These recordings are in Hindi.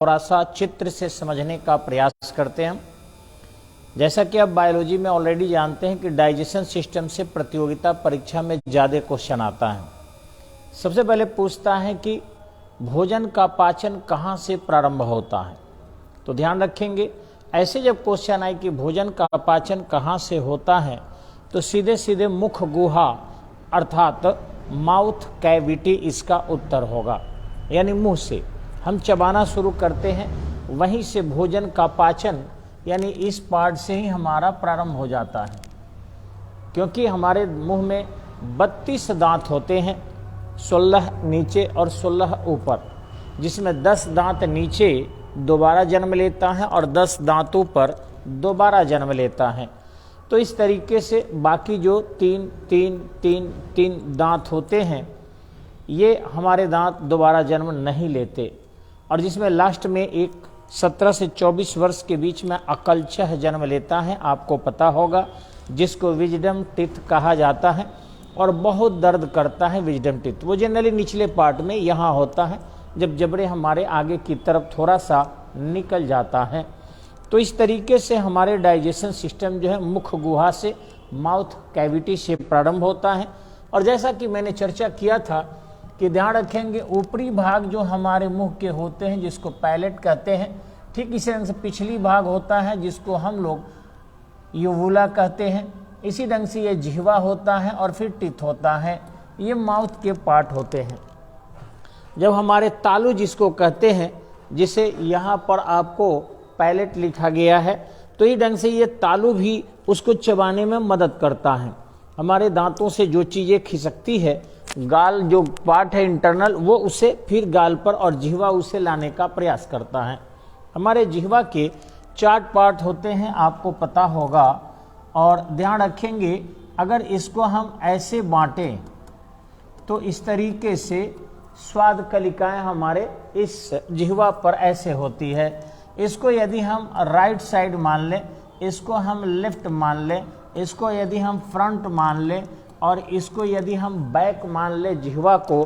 थोड़ा सा चित्र से समझने का प्रयास करते हैं हम। जैसा कि आप बायोलॉजी में ऑलरेडी जानते हैं कि डाइजेशन सिस्टम से प्रतियोगिता परीक्षा में ज़्यादा क्वेश्चन आता है। सबसे पहले पूछता है कि भोजन का पाचन कहाँ से प्रारंभ होता है। तो ध्यान रखेंगे, ऐसे जब क्वेश्चन आए कि भोजन का पाचन कहाँ से होता है तो सीधे सीधे मुख गुहा अर्थात माउथ कैविटी इसका उत्तर होगा, यानी मुंह से हम चबाना शुरू करते हैं, वहीं से भोजन का पाचन यानी इस पार्ट से ही हमारा प्रारंभ हो जाता है। क्योंकि हमारे मुंह में 32 दांत होते हैं, 16 नीचे और 16 ऊपर, जिसमें 10 दांत नीचे दोबारा जन्म लेता है और 10 दांतों पर दोबारा जन्म लेता है। तो इस तरीके से बाकी जो तीन दांत होते हैं ये हमारे दांत दोबारा जन्म नहीं लेते, और जिसमें लास्ट में एक 17 से 24 वर्ष के बीच में अकलचह जन्म लेता है, आपको पता होगा, जिसको विजडम टीथ कहा जाता है और बहुत दर्द करता है विजडम टीथ। वो जनरली निचले पार्ट में यहाँ होता है जब जबड़े हमारे आगे की तरफ थोड़ा सा निकल जाता है। तो इस तरीके से हमारे डाइजेशन सिस्टम जो है मुख गुहा से माउथ कैविटी से प्रारंभ होता है। और जैसा कि मैंने चर्चा किया था कि ध्यान रखेंगे, ढपरी भाग जो हमारे मुंह के होते हैं जिसको पैलेट कहते हैं, ठीक इसी ढंग से पिछली भाग होता है जिसको हम लोग यूवुला कहते हैं। इसी ढंग से ये जिह्वा होता है और फिर टीथ होता है, ये माउथ के पार्ट होते हैं। जब हमारे तालू जिसको कहते हैं, जिसे यहाँ पर आपको पैलेट लिखा गया है, तो इस ढंग से ये तालू भी उसको चबाने में मदद करता है। हमारे दांतों से जो चीज़ें खिसकती है, गाल जो पार्ट है इंटरनल, वो उसे फिर गाल पर और जिह्वा उसे लाने का प्रयास करता है। हमारे जिह्वा के 4 पार्ट होते हैं, आपको पता होगा। और ध्यान रखेंगे, अगर इसको हम ऐसे बांटें तो इस तरीके से स्वाद कलिकाएं हमारे इस जिह्वा पर ऐसे होती है। इसको यदि हम राइट साइड मान लें, इसको हम लेफ्ट मान लें, इसको यदि हम फ्रंट मान लें और इसको यदि हम बैक मान लें जिह्वा को,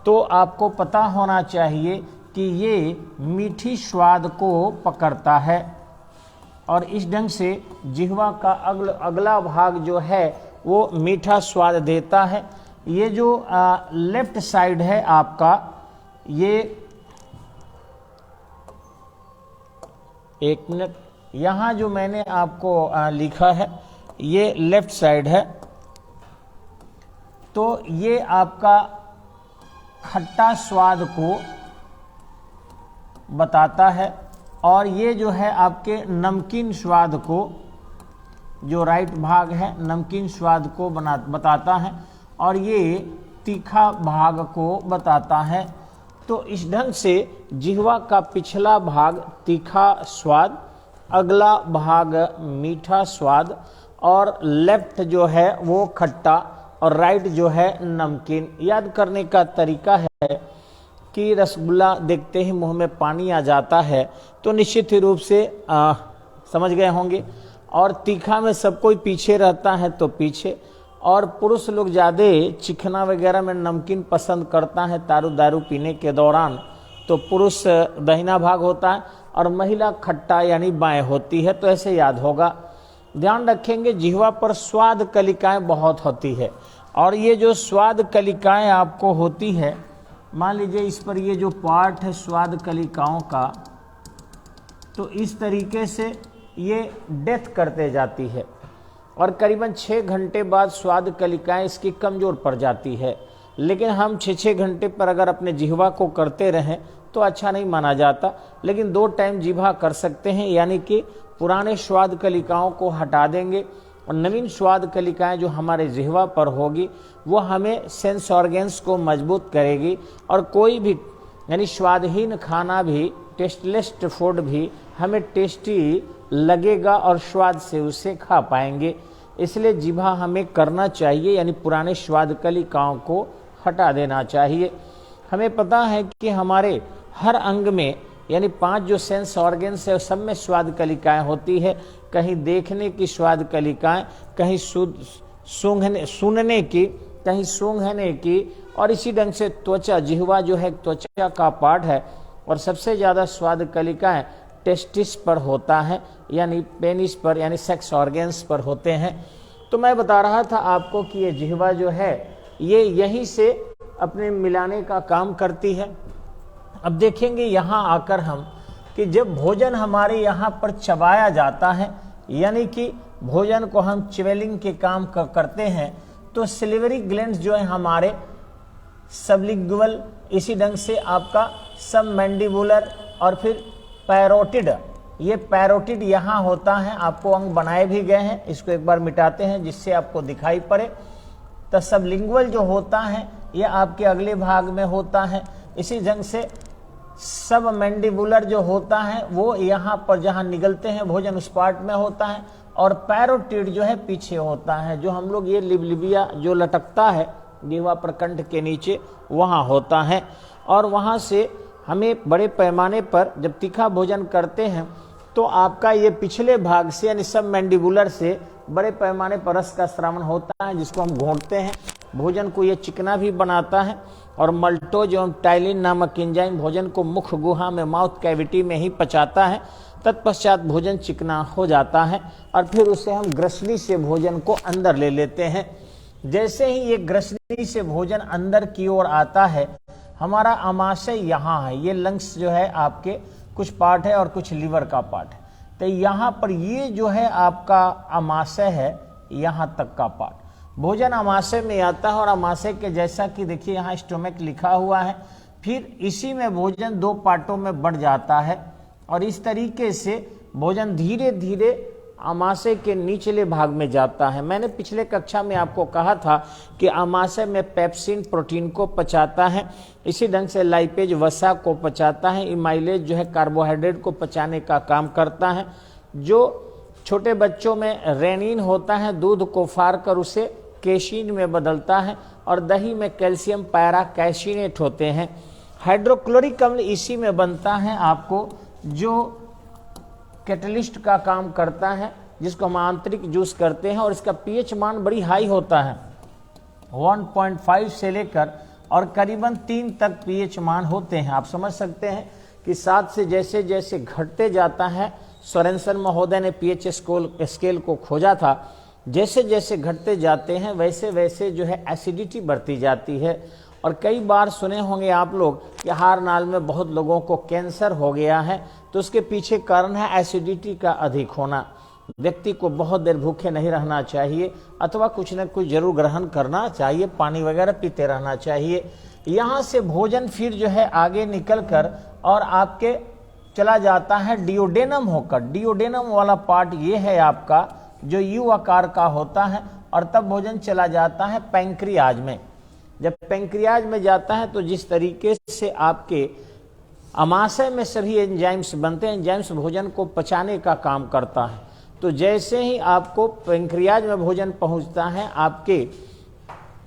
तो आपको पता होना चाहिए कि ये मीठी स्वाद को पकड़ता है और इस ढंग से जिह्वा का अगला भाग जो है वो मीठा स्वाद देता है। ये जो लेफ्ट साइड है आपका, ये एक मिनट, यहाँ जो मैंने आपको लिखा है ये लेफ्ट साइड है, तो ये आपका खट्टा स्वाद को बताता है, और ये जो है आपके नमकीन स्वाद को, जो राइट भाग है नमकीन स्वाद को बताता है, और ये तीखा भाग को बताता है। तो इस ढंग से जिह्वा का पिछला भाग तीखा स्वाद, अगला भाग मीठा स्वाद, और लेफ्ट जो है वो खट्टा और राइट जो है नमकीन। याद करने का तरीका है कि रसगुल्ला देखते ही मुंह में पानी आ जाता है, तो निश्चित रूप से समझ गए होंगे। और तीखा में सब कोई पीछे रहता है तो पीछे, और पुरुष लोग ज़्यादा चिकना वगैरह में नमकीन पसंद करता है दारू पीने के दौरान, तो पुरुष दाहिना भाग होता है और महिला खट्टा यानी बाएं होती है। तो ऐसे याद होगा। ध्यान रखेंगे, जिह्वा पर स्वाद कलिकाएं बहुत होती है, और ये जो स्वाद कलिकाएं आपको होती है, मान लीजिए इस पर ये जो पार्ट है स्वाद कलिकाओं का, तो इस तरीके से ये डेथ करते जाती है और करीबन 6 घंटे बाद स्वाद कलिकाएं इसकी कमज़ोर पड़ जाती है। लेकिन हम 6 घंटे पर अगर अपने जिह्वा को करते रहें तो अच्छा नहीं माना जाता, लेकिन 2 टाइम जिह्वा कर सकते हैं, यानी कि पुराने स्वाद कलिकाओं को हटा देंगे और नवीन स्वाद कलिकाएं जो हमारे जिह्वा पर होगी वो हमें सेंस ऑर्गन्स को मजबूत करेगी, और कोई भी यानी स्वादहीन खाना भी, टेस्टलेस फूड भी हमें टेस्टी लगेगा और स्वाद से उसे खा पाएंगे। इसलिए जिह्वा हमें करना चाहिए, यानी पुराने स्वाद कलिकाओं को हटा देना चाहिए। हमें पता है कि हमारे हर अंग में यानी 5 जो सेंस ऑर्गन्स है सब में स्वाद कलिकाएं होती है। कहीं देखने की स्वाद कलिकाएं, कहीं सुनने की, कहीं सूंघने की, और इसी ढंग से त्वचा, जिह्वा जो है त्वचा का पार्ट है, और सबसे ज़्यादा स्वाद कलिकाएं टेस्टिस पर होता है, यानी पेनिस पर, यानी सेक्स ऑर्गेन्स पर होते हैं। तो मैं बता रहा था आपको कि ये जिह्वा जो है ये यहीं से अपने मिलाने का काम करती है। अब देखेंगे यहाँ आकर हम कि जब भोजन हमारे यहाँ पर चबाया जाता है, यानी कि भोजन को हम च्वेलिंग के काम करते हैं, तो सिलिवरी ग्लैंड्स जो है हमारे सबलिंगुअल, इसी ढंग से आपका सबमैंडिबुलर और फिर पैरोटिड, ये पैरोटिड यहाँ होता है। आपको अंग बनाए भी गए हैं, इसको एक बार मिटाते हैं जिससे आपको दिखाई पड़े। तो सबलिंगुअल जो होता है ये आपके अगले भाग में होता है। इसी ढंग से सबमैंडिबुलर जो होता है वो यहाँ पर जहाँ निगलते हैं भोजन उस पार्ट में होता है, और पैरोटिड जो है पीछे होता है, जो हम लोग ये लिबलिबिया जो लटकता है जिह्वा पर कंठ के नीचे वहाँ होता है। और वहाँ से हमें बड़े पैमाने पर जब तीखा भोजन करते हैं तो आपका ये पिछले भाग से यानी सबमैंडिबुलर से बड़े पैमाने पर रस का स्रावन होता है, जिसको हम घोंटते हैं। भोजन को ये चिकना भी बनाता है, और मल्टोज एवं टाइलिन नामक एंजाइम भोजन को मुख गुहा में, माउथ कैविटी में ही पचाता है। तत्पश्चात भोजन चिकना हो जाता है और फिर उसे हम ग्रसनी से भोजन को अंदर ले लेते हैं। जैसे ही ये ग्रसनी से भोजन अंदर की ओर आता है, हमारा आमाशय यहाँ है, ये लंग्स जो है आपके कुछ पार्ट है और कुछ लीवर का पार्ट है। तो यहाँ पर ये जो है आपका आमाशय है, यहाँ तक का पार्ट भोजन आमाशय में आता है। और आमाशय के जैसा कि देखिए यहाँ स्टोमक लिखा हुआ है, फिर इसी में भोजन दो पार्टों में बढ़ जाता है, और इस तरीके से भोजन धीरे धीरे आमाशय के निचले भाग में जाता है। मैंने पिछले कक्षा में आपको कहा था कि आमाशय में पेप्सिन प्रोटीन को पचाता है, इसी ढंग से लाइपेज वसा को पचाता है, इमाइलेज जो है कार्बोहाइड्रेट को पचाने का काम करता है। जो छोटे बच्चों में रेनिन होता है, दूध को फाड़ कर उसे केशिन में बदलता है, और दही में कैल्शियम पैरा कैशिनेट होते हैं। हाइड्रोक्लोरिक अम्ल इसी में बनता है आपको, जो कैटलिस्ट का काम करता है, जिसको हम आंतरिक जूस करते हैं, और इसका पीएच मान बड़ी हाई होता है, 1.5 से लेकर और करीबन 3 तक पीएच मान होते हैं। आप समझ सकते हैं कि 7 से जैसे जैसे घटते जाता है, सोरेनसन महोदय ने पीएच स्केल को खोजा था, जैसे जैसे घटते जाते हैं वैसे वैसे जो है एसिडिटी बढ़ती जाती है। और कई बार सुने होंगे आप लोग कि हार नाल में बहुत लोगों को कैंसर हो गया है, तो उसके पीछे कारण है एसिडिटी का अधिक होना। व्यक्ति को बहुत देर भूखे नहीं रहना चाहिए, अथवा कुछ न कुछ जरूर ग्रहण करना चाहिए, पानी वगैरह पीते रहना चाहिए। यहाँ से भोजन फिर जो है आगे निकल कर और आपके चला जाता है डिओडेनम होकर। डिओडेनम वाला पार्ट ये है आपका जो यू आकार का होता है, और तब भोजन चला जाता है पैंक्रियाज में। जब पैंक्रियाज में जाता है तो जिस तरीके से आपके आमाशय में सभी एंजाइम्स बनते हैं, एंजाइम्स भोजन को पचाने का काम करता है। तो जैसे ही आपको पैंक्रियाज में भोजन पहुंचता है, आपके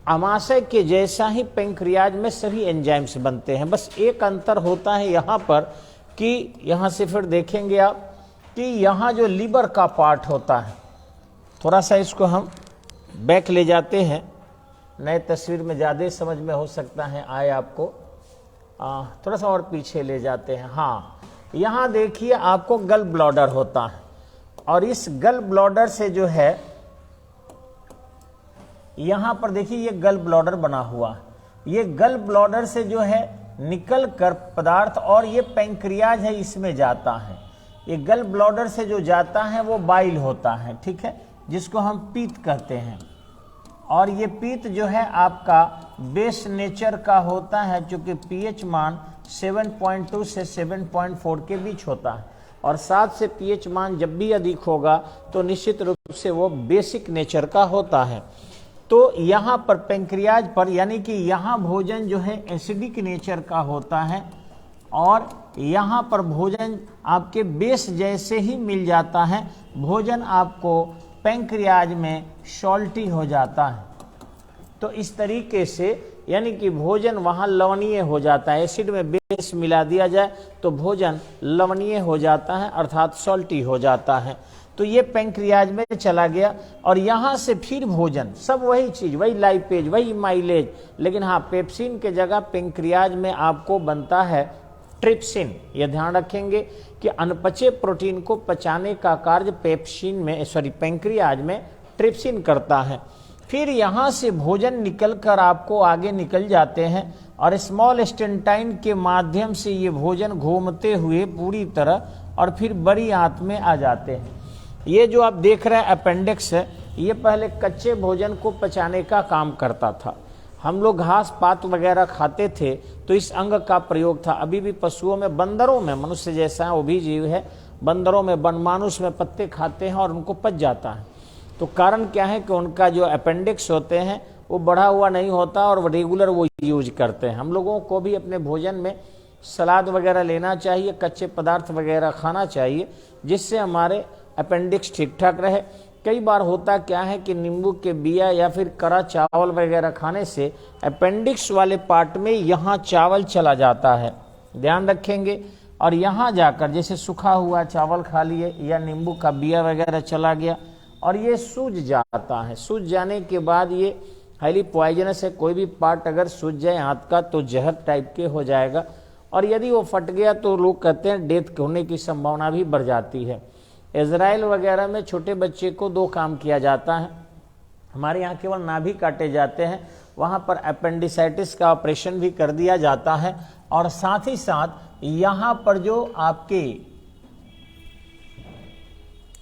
आमाशय के जैसा ही पैंक्रियाज में सभी एंजाइम्स बनते हैं। बस एक अंतर होता है यहाँ पर कि यहाँ से फिर देखेंगे आप कि यहाँ जो लीवर का पार्ट होता है, थोड़ा सा इसको हम बैक ले जाते हैं, नए तस्वीर में ज़्यादा समझ में हो सकता है आए आपको, थोड़ा सा और पीछे ले जाते हैं। हाँ, यहाँ देखिए आपको गल ब्लॉडर होता है, और इस गल ब्लॉडर से जो है यहाँ पर देखिए ये गल ब्लॉडर बना हुआ है, ये गल ब्लॉडर से जो है निकल कर पदार्थ, और ये पैंक्रियाज है इसमें जाता है। ये गल ब्लॉडर से जो जाता है वो बाइल होता है, ठीक है, जिसको हम पीत कहते हैं। और ये पीत जो है आपका बेस नेचर का होता है, चूंकि पीएच मान 7.2 से 7.4 के बीच होता है, और 7 से पीएच मान जब भी अधिक होगा तो निश्चित रूप से वो बेसिक नेचर का होता है। तो यहाँ पर पैंक्रियाज पर, यानी कि यहाँ भोजन जो है एसिडिक नेचर का होता है, और यहाँ पर भोजन आपके बेस जैसे ही मिल जाता है, भोजन आपको पैंक्रियाज में सॉल्टी हो जाता है। तो इस तरीके से यानी कि भोजन वहाँ लवणीय हो जाता है, एसिड में बेस मिला दिया जाए तो भोजन लवणीय हो जाता है, अर्थात सॉल्टी हो जाता है। तो ये पैंक्रियाज में चला गया, और यहाँ से फिर भोजन सब वही चीज़, वही लाइपेज, वही माइलेज, लेकिन हाँ पेप्सिन के जगह पैंक्रियाज में आपको बनता है ट्रिप्सिन। यह ध्यान रखेंगे कि अनपचे प्रोटीन को पचाने का कार्य पैंक्रियाज में ट्रिप्सिन करता है। फिर यहाँ से भोजन निकलकर आपको आगे निकल जाते हैं और स्मॉल इंटेस्टाइन के माध्यम से ये भोजन घूमते हुए पूरी तरह और फिर बड़ी आंत में आ जाते हैं। ये जो आप देख रहे हैं अपेंडिक्स है, ये पहले कच्चे भोजन को पचाने का काम करता था। हम लोग घास पात वगैरह खाते थे तो इस अंग का प्रयोग था। अभी भी पशुओं में, बंदरों में, मनुष्य जैसा वो भी जीव है, बंदरों में, बनमानुष में पत्ते खाते हैं और उनको पच जाता है। तो कारण क्या है कि उनका जो अपेंडिक्स होते हैं वो बढ़ा हुआ नहीं होता और रेगुलर वो यूज करते हैं। हम लोगों को भी अपने भोजन में सलाद वगैरह लेना चाहिए, कच्चे पदार्थ वगैरह खाना चाहिए, जिससे हमारे अपेंडिक्स ठीक ठाक रहे। कई बार होता क्या है कि नींबू के बिया या फिर कड़ा चावल वगैरह खाने से अपेंडिक्स वाले पार्ट में यहाँ चावल चला जाता है, ध्यान रखेंगे। और यहाँ जाकर जैसे सूखा हुआ चावल खा लिए या नींबू का बिया वगैरह चला गया और ये सूज जाता है। सूज जाने के बाद ये हाईली पॉइजनस है। कोई भी पार्ट अगर सूज जाए हाथ का तो जहर टाइप के हो जाएगा और यदि वो फट गया तो लोग कहते हैं डेथ होने की संभावना भी बढ़ जाती है। इजराइल वगैरह में छोटे बच्चे को 2 काम किया जाता है। हमारे यहाँ केवल नाभि काटे जाते हैं, वहाँ पर अपेंडिसाइटिस का ऑपरेशन भी कर दिया जाता है और साथ ही साथ यहाँ पर जो आपके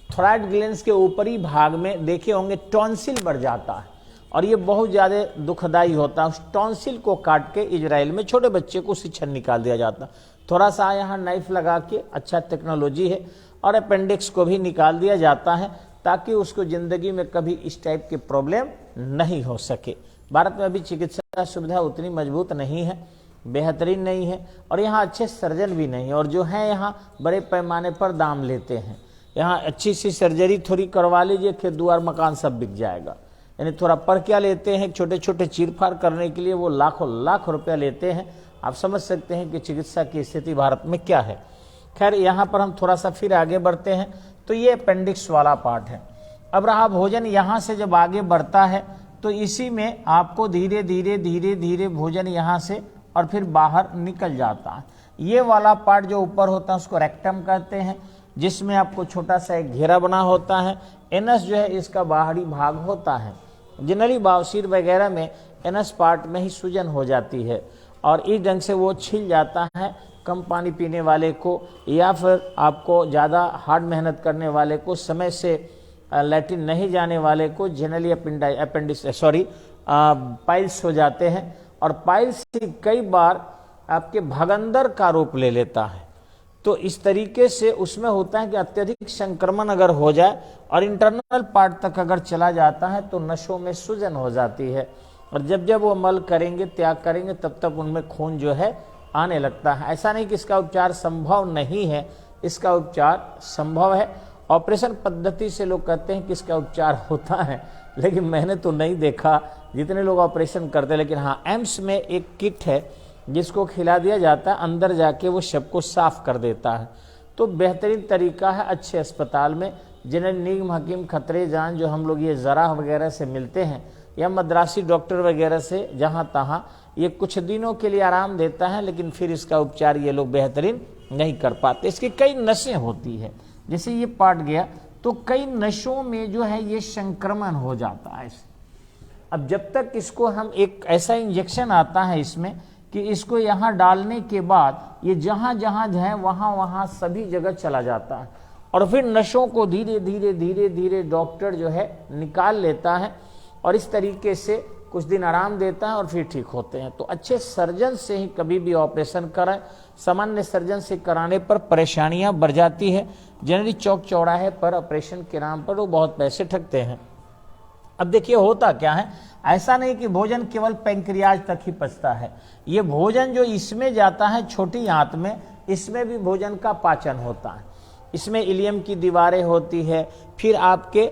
थोराइड ग्लैंड्स के ऊपरी भाग में देखे होंगे टॉन्सिल बढ़ जाता है और ये बहुत ज़्यादा दुखदाई होता है। उस टॉन्सिल को काट के इजराइल में छोटे बच्चे को शिक्षण निकाल दिया जाता। थोड़ा सा यहाँ नाइफ लगा के, अच्छा टेक्नोलॉजी है, और अपेंडिक्स को भी निकाल दिया जाता है ताकि उसको जिंदगी में कभी इस टाइप की प्रॉब्लम नहीं हो सके। भारत में अभी चिकित्सा सुविधा उतनी मजबूत नहीं है, बेहतरीन नहीं है और यहाँ अच्छे सर्जन भी नहीं है, और जो है यहाँ बड़े पैमाने पर दाम लेते हैं। यहाँ अच्छी सी सर्जरी थोड़ी करवा लीजिए, खेत द्वार मकान सब बिक जाएगा। यानी थोड़ा पर क्या लेते हैं, छोटे छोटे चीरफाड़ करने के लिए वो लाखों लाख रुपया लेते हैं। आप समझ सकते हैं कि चिकित्सा की स्थिति भारत में क्या है। खैर, यहाँ पर हम थोड़ा सा फिर आगे बढ़ते हैं तो ये अपेंडिक्स वाला पार्ट है। अब रहा भोजन, यहाँ से जब आगे बढ़ता है तो इसी में आपको धीरे धीरे धीरे धीरे भोजन यहाँ से और फिर बाहर निकल जाता है। ये वाला पार्ट जो ऊपर होता है उसको रेक्टम कहते हैं, जिसमें आपको छोटा सा एक घेरा बना होता है। एनस जो है इसका बाहरी भाग होता है। जनरली बवासीर वगैरह में एनस पार्ट में ही सूजन हो जाती है और इस ढंग से वो छिल जाता है। कम पानी पीने वाले को या फिर आपको ज़्यादा हार्ड मेहनत करने वाले को, समय से लैट्रिन नहीं जाने वाले को जनरली पाइल्स हो जाते हैं और पाइल्स कई बार आपके भगंदर का रूप ले लेता है। तो इस तरीके से उसमें होता है कि अत्यधिक संक्रमण अगर हो जाए और इंटरनल पार्ट तक अगर चला जाता है तो नसों में सूजन हो जाती है और जब जब वो मल करेंगे, त्याग करेंगे, तब तक उनमें खून जो है आने लगता है। ऐसा नहीं कि इसका उपचार संभव नहीं है, इसका उपचार संभव है। ऑपरेशन पद्धति से लोग कहते हैं कि इसका उपचार होता है, लेकिन मैंने तो नहीं देखा जितने लोग ऑपरेशन करते हैं। लेकिन हाँ, एम्स में एक किट है जिसको खिला दिया जाता है, अंदर जाके वो शव को साफ कर देता है। तो बेहतरीन तरीका है अच्छे अस्पताल में। जनरल निगम हकीम खतरे जान जो हम लोग ये जराह वगैरह से मिलते हैं या मद्रासी डॉक्टर वगैरह से, जहाँ तहाँ ये कुछ दिनों के लिए आराम देता है, लेकिन फिर इसका उपचार ये लोग बेहतरीन नहीं कर पाते। इसकी कई नसें होती है, जैसे ये पार्ट गया तो कई नसों में जो है ये संक्रमण हो जाता है। अब जब तक इसको हम एक ऐसा इंजेक्शन आता है इसमें कि इसको यहाँ डालने के बाद ये जहाँ जहाँ है वहाँ वहाँ सभी जगह चला जाता है और फिर नसों को धीरे धीरे धीरे धीरे डॉक्टर जो है निकाल लेता है और इस तरीके से कुछ दिन आराम देता है और फिर ठीक होते हैं। तो अच्छे सर्जन से ही कभी भी ऑपरेशन कराएं। सामान्य सर्जन से कराने पर परेशानियां बढ़ जाती है। जनरली चौक चौराहे पर ऑपरेशन के नाम पर वो बहुत पैसे ठगते हैं। अब देखिए होता क्या है, ऐसा नहीं कि भोजन केवल पैंक्रियाज तक ही पचता है। ये भोजन जो इसमें जाता है छोटी आंत में, इसमें भी भोजन का पाचन होता है। इसमें इलियम की दीवारें होती है, फिर आपके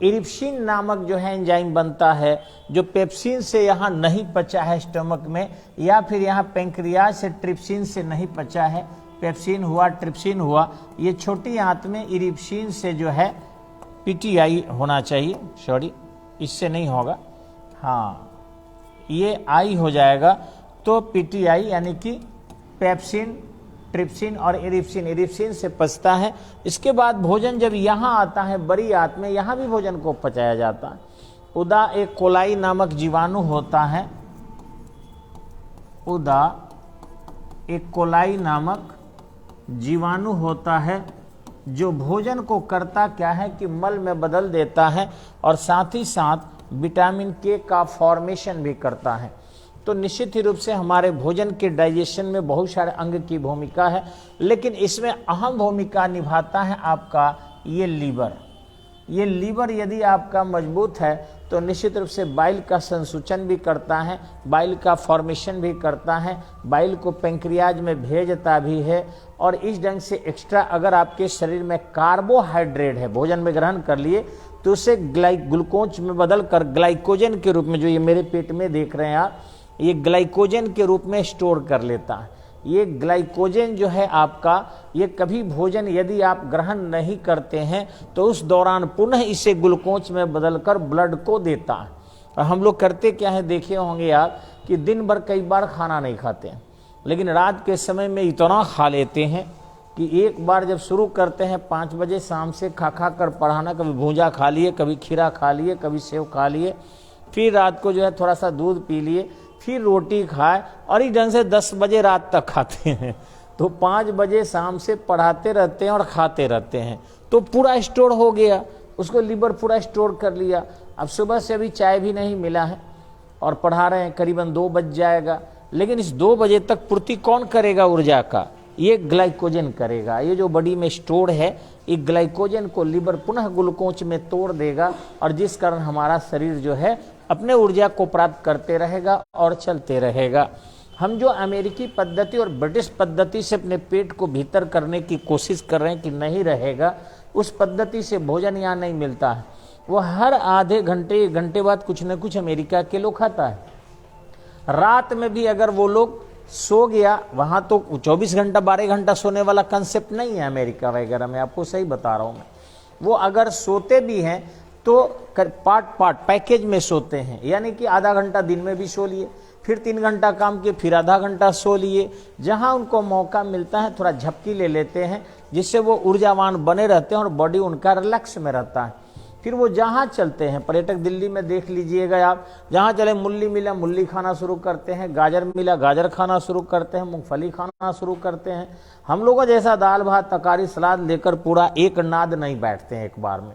इरिप्सिन नामक जो है एंजाइम बनता है जो पेप्सिन से यहाँ नहीं पचा है स्टमक में, या फिर यहाँ पैंक्रियाज से ट्रिप्सिन से नहीं पचा है, पेप्सिन हुआ, ट्रिप्सिन हुआ। ये छोटी आंत में इरिप्सिन से जो है पीटीआई होना चाहिए, सॉरी इससे नहीं होगा, हाँ ये आई हो जाएगा तो पीटीआई यानी कि पेप्सिन ट्रिप्सिन और इरिप्सिन, इरिप्सिन से पचता है। इसके बाद भोजन जब यहाँ आता है बड़ी आंत में, यहाँ भी भोजन को पचाया जाता है। उदा एक कोलाई नामक जीवाणु होता है, उदा एक कोलाई नामक जीवाणु होता है जो भोजन को करता क्या है कि मल में बदल देता है और साथ ही साथ विटामिन के का फॉर्मेशन भी करता है। तो निश्चित ही रूप से हमारे भोजन के डाइजेशन में बहुत सारे अंग की भूमिका है, लेकिन इसमें अहम भूमिका निभाता है आपका ये लीवर। ये लीवर यदि आपका मजबूत है तो निश्चित रूप से बाइल का संसूचन भी करता है, बाइल का फॉर्मेशन भी करता है, बाइल को पेंक्रियाज में भेजता भी है। और इस ढंग से एक्स्ट्रा अगर आपके शरीर में कार्बोहाइड्रेट है, भोजन में ग्रहण कर लिए, तो उसे ग्लूकोज में बदल कर ग्लाइकोजन के रूप में, जो ये मेरे पेट में देख रहे हैं आप, ये ग्लाइकोजन के रूप में स्टोर कर लेता है। ये ग्लाइकोजन जो है आपका, ये कभी भोजन यदि आप ग्रहण नहीं करते हैं तो उस दौरान पुनः इसे ग्लूकोज में बदलकर ब्लड को देता है। और हम लोग करते क्या है, देखे होंगे आप कि दिन भर कई बार खाना नहीं खाते हैं, लेकिन रात के समय में इतना खा लेते हैं कि एक बार जब शुरू करते हैं 5 बजे शाम से खा खा कर पढ़ाना, कभी भूंजा खा लिए, कभी खीरा खा लिए, कभी सेव खा लिए, फिर रात को जो है थोड़ा सा दूध पी लिए, फिर रोटी खाए, और इस ढंग से 10 बजे रात तक खाते हैं। तो 5 बजे शाम से पढ़ाते रहते हैं और खाते रहते हैं, तो पूरा स्टोर हो गया, उसको लीवर पूरा स्टोर कर लिया। अब सुबह से अभी चाय भी नहीं मिला है और पढ़ा रहे हैं, करीबन 2 बज जाएगा, लेकिन इस 2 बजे तक पूर्ति कौन करेगा ऊर्जा का? ये ग्लाइकोजन करेगा। ये जो बॉडी में स्टोर है, ये ग्लाइकोजन को लीवर पुनः ग्लूकोज में तोड़ देगा, और जिस कारण हमारा शरीर जो है अपने ऊर्जा को प्राप्त करते रहेगा और चलते रहेगा। हम जो अमेरिकी पद्धति और ब्रिटिश पद्धति से अपने पेट को भीतर करने की कोशिश कर रहे हैं कि नहीं रहेगा, उस पद्धति से भोजन यहाँ नहीं मिलता है। वो हर आधे घंटे 1 घंटे बाद कुछ न कुछ अमेरिका के लोग खाता है। रात में भी अगर वो लोग सो गया, वहाँ तो 24 घंटा 12 घंटा सोने वाला कंसेप्ट नहीं है अमेरिका वगैरह में, आपको सही बता रहा हूँ मैं। वो अगर सोते भी हैं तो पार्ट पैकेज में सोते हैं, यानी कि आधा घंटा दिन में भी सो लिए, फिर 3 घंटा काम किए, फिर आधा घंटा सो लिए। जहां उनको मौका मिलता है थोड़ा झपकी ले लेते हैं, जिससे वो ऊर्जावान बने रहते हैं और बॉडी उनका रिलैक्स में रहता है। फिर वो जहां चलते हैं, पर्यटक दिल्ली में देख लीजिएगा आप, जहां चले मूली मिला मूली खाना शुरू करते हैं, गाजर मिला गाजर खाना शुरू करते हैं, मूंगफली खाना शुरू करते हैं। हम लोगों जैसा दाल भात तकारी सलाद लेकर पूरा एक नाद नहीं बैठते हैं एक बार में,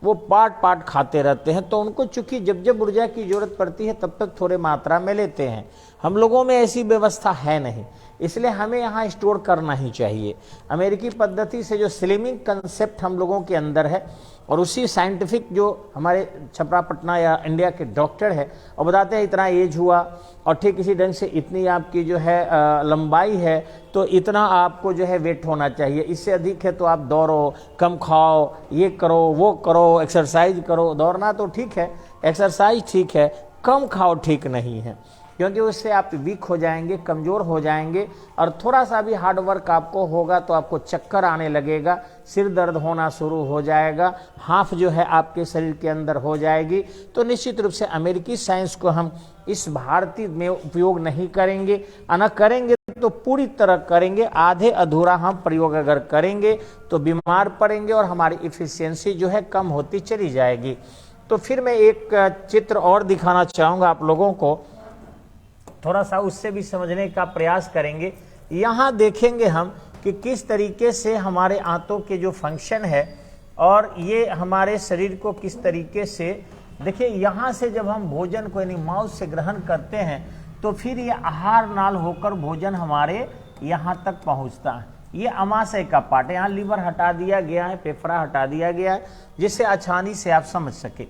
वो पार्ट खाते रहते हैं। तो उनको चूंकि जब जब ऊर्जा की जरूरत पड़ती है तब तक थोड़े मात्रा में लेते हैं। हम लोगों में ऐसी व्यवस्था है नहीं, इसलिए हमें यहाँ स्टोर करना ही चाहिए। अमेरिकी पद्धति से जो स्लिमिंग कंसेप्ट हम लोगों के अंदर है, और उसी साइंटिफिक जो हमारे छपरा पटना या इंडिया के डॉक्टर है और बताते हैं इतना एज हुआ और ठीक इसी ढंग से इतनी आपकी जो है लंबाई है, तो इतना आपको जो है वेट होना चाहिए, इससे अधिक है तो आप दौड़ो, कम खाओ, ये करो वो करो, एक्सरसाइज करो। दौड़ना तो ठीक है, एक्सरसाइज ठीक है, कम खाओ ठीक नहीं है, क्योंकि उससे आप वीक हो जाएंगे, कमज़ोर हो जाएंगे, और थोड़ा सा भी हार्ड वर्क आपको होगा तो आपको चक्कर आने लगेगा, सिर दर्द होना शुरू हो जाएगा, हाफ जो है आपके शरीर के अंदर हो जाएगी। तो निश्चित रूप से अमेरिकी साइंस को हम इस भारतीय में उपयोग नहीं करेंगे, न करेंगे तो पूरी तरह करेंगे, आधे अधूरा हम प्रयोग अगर करेंगे तो बीमार पड़ेंगे और हमारी इफिशियंसी जो है कम होती चली जाएगी। तो फिर मैं एक चित्र और दिखाना चाहूँगा आप लोगों को, थोड़ा सा उससे भी समझने का प्रयास करेंगे। यहाँ देखेंगे हम कि किस तरीके से हमारे आंतों के जो फंक्शन है और ये हमारे शरीर को किस तरीके से, देखिए यहाँ से जब हम भोजन को यानी माउथ से ग्रहण करते हैं तो फिर ये आहार नाल होकर भोजन हमारे यहाँ तक पहुँचता है। ये अमाशय का पार्ट है, यहाँ लीवर हटा दिया गया है, फेफड़ा हटा दिया गया है, जिससे आसानी से आप समझ सके।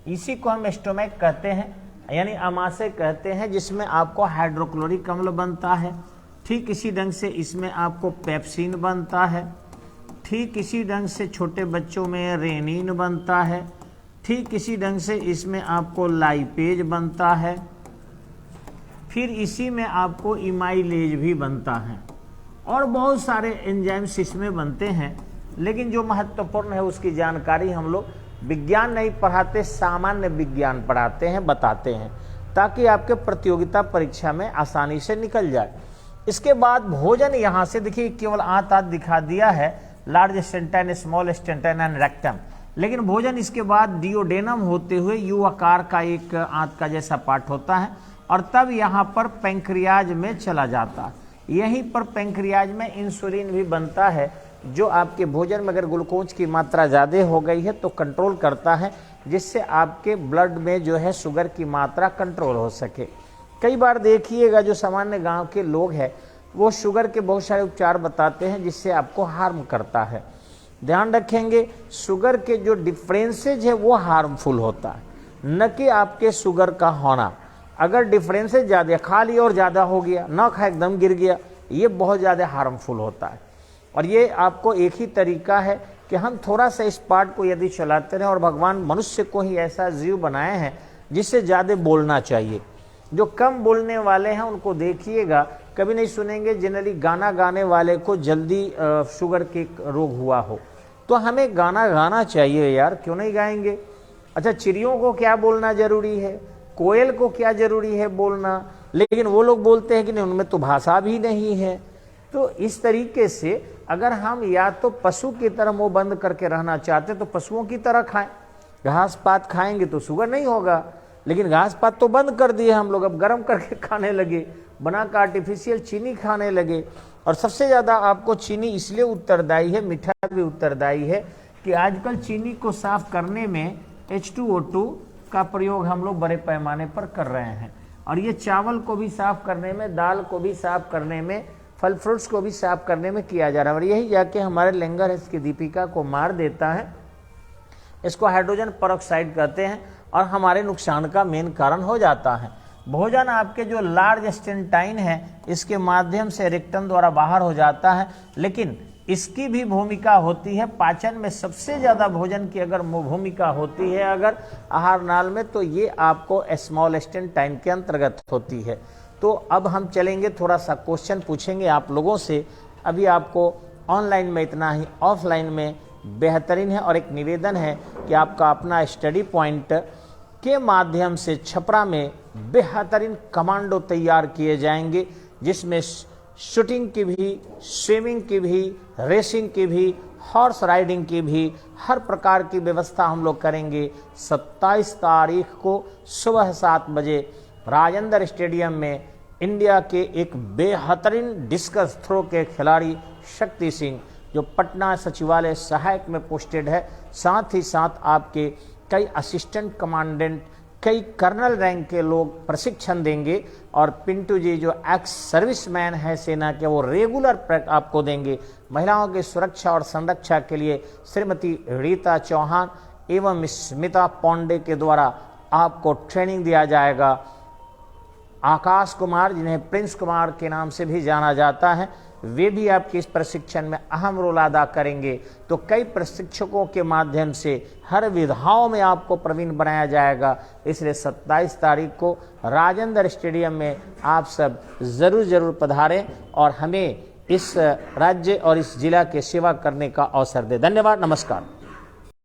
इसी को हम स्टोमैक कहते हैं, यानी अमाशय कहते हैं, जिसमें आपको हाइड्रोक्लोरिक अम्ल बनता है। ठीक इसी ढंग से इसमें आपको पेप्सिन बनता है, ठीक इसी ढंग से छोटे बच्चों में रेनिन बनता है, ठीक इसी ढंग से इसमें आपको लाइपेज बनता है, फिर इसी में आपको इमाइलेज भी बनता है, और बहुत सारे एंजाइम्स इसमें बनते हैं। लेकिन जो महत्वपूर्ण है उसकी जानकारी हम लोग विज्ञान नहीं पढ़ाते, सामान्य विज्ञान पढ़ाते हैं, बताते हैं, ताकि आपके प्रतियोगिता परीक्षा में आसानी से निकल जाए। इसके बाद भोजन यहाँ से देखिए केवल आंत दिखा दिया है, लार्ज स्टेंटाइन, स्मॉल स्टेंटाइन एंड रेक्टम, लेकिन भोजन इसके बाद डियोडेनम होते हुए यू आकार का एक आंत का जैसा पार्ट होता है और तब यहाँ पर पैंक्रियाज में चला जाता है। यहीं पर पैंक्रियाज में इंसुलिन भी बनता है जो आपके भोजन में अगर ग्लूकोज की मात्रा ज़्यादा हो गई है तो कंट्रोल करता है, जिससे आपके ब्लड में जो है शुगर की मात्रा कंट्रोल हो सके। कई बार देखिएगा जो सामान्य गांव के लोग हैं वो शुगर के बहुत सारे उपचार बताते हैं जिससे आपको हार्म करता है। ध्यान रखेंगे शुगर के जो डिफरेंसेज है वो हार्मफुल होता है, न कि आपके शुगर का होना। अगर डिफरेंसेज ज़्यादा खा लिया और ज़्यादा हो गया, ना खा एकदम गिर गया, ये बहुत ज़्यादा हार्मफुल होता है। और ये आपको एक ही तरीका है कि हम थोड़ा सा इस पार्ट को यदि चलाते रहें, और भगवान मनुष्य को ही ऐसा जीव बनाए हैं जिससे ज़्यादा बोलना चाहिए। जो कम बोलने वाले हैं उनको देखिएगा कभी नहीं सुनेंगे जनरली गाना गाने वाले को जल्दी शुगर के रोग हुआ हो। तो हमें गाना गाना चाहिए यार, क्यों नहीं गाएंगे। अच्छा, चिड़ियों को क्या बोलना जरूरी है, कोयल को क्या जरूरी है बोलना, लेकिन वो लोग बोलते हैं कि नहीं उनमें तो भाषा भी नहीं है। तो इस तरीके से अगर हम या तो पशु की तरह मुंह बंद करके रहना चाहते तो पशुओं की तरह खाएं, घास पात खाएंगे तो शुगर नहीं होगा। लेकिन घास पात तो बंद कर दिए हम लोग, अब गर्म करके खाने लगे, बनाकर आर्टिफिशियल चीनी खाने लगे। और सबसे ज़्यादा आपको चीनी इसलिए उत्तरदायी है, मीठा भी उत्तरदायी है कि आजकल चीनी को साफ करने में H2O2 का प्रयोग हम लोग बड़े पैमाने पर कर रहे हैं। और ये चावल को भी साफ करने में, दाल को भी साफ करने में, फल फ्रूट्स को भी साफ करने में किया जा रहा है। और यही जाके हमारे लिंगर इसकी दीपिका को मार देता है। इसको हाइड्रोजन परऑक्साइड कहते हैं और हमारे नुकसान का मेन कारण हो जाता है। भोजन आपके जो लार्ज स्टेंटाइन है इसके माध्यम से रेक्टम द्वारा बाहर हो जाता है, लेकिन इसकी भी भूमिका होती है पाचन में। सबसे ज़्यादा भोजन की अगर भूमिका होती है अगर आहार नाल में, तो ये आपको स्मॉल स्टेंटाइन के अंतर्गत होती है। तो अब हम चलेंगे, थोड़ा सा क्वेश्चन पूछेंगे आप लोगों से। अभी आपको ऑनलाइन में इतना ही, ऑफलाइन में बेहतरीन है। और एक निवेदन है कि आपका अपना स्टडी पॉइंट के माध्यम से छपरा में बेहतरीन कमांडो तैयार किए जाएंगे, जिसमें शूटिंग की भी, स्विमिंग की भी, रेसिंग की भी, हॉर्स राइडिंग की भी, हर प्रकार की व्यवस्था हम लोग करेंगे। 27 तारीख को सुबह 7 बजे राजेंद्र स्टेडियम में इंडिया के एक बेहतरीन डिस्कस थ्रो के खिलाड़ी शक्ति सिंह, जो पटना सचिवालय सहायक में पोस्टेड है, साथ ही साथ आपके कई असिस्टेंट कमांडेंट, कई कर्नल रैंक के लोग प्रशिक्षण देंगे। और पिंटू जी जो एक्स सर्विसमैन है सेना के, वो रेगुलर आपको देंगे। महिलाओं की सुरक्षा और संरक्षा के लिए श्रीमती रीता चौहान एवं स्मिता पांडे के द्वारा आपको ट्रेनिंग दिया जाएगा। आकाश कुमार, जिन्हें प्रिंस कुमार के नाम से भी जाना जाता है, वे भी आपके इस प्रशिक्षण में अहम रोल अदा करेंगे। तो कई प्रशिक्षकों के माध्यम से हर विधाओं में आपको प्रवीण बनाया जाएगा। इसलिए 27 तारीख को राजेंद्र स्टेडियम में आप सब जरूर पधारें और हमें इस राज्य और इस जिला के सेवा करने का अवसर दें। धन्यवाद, नमस्कार।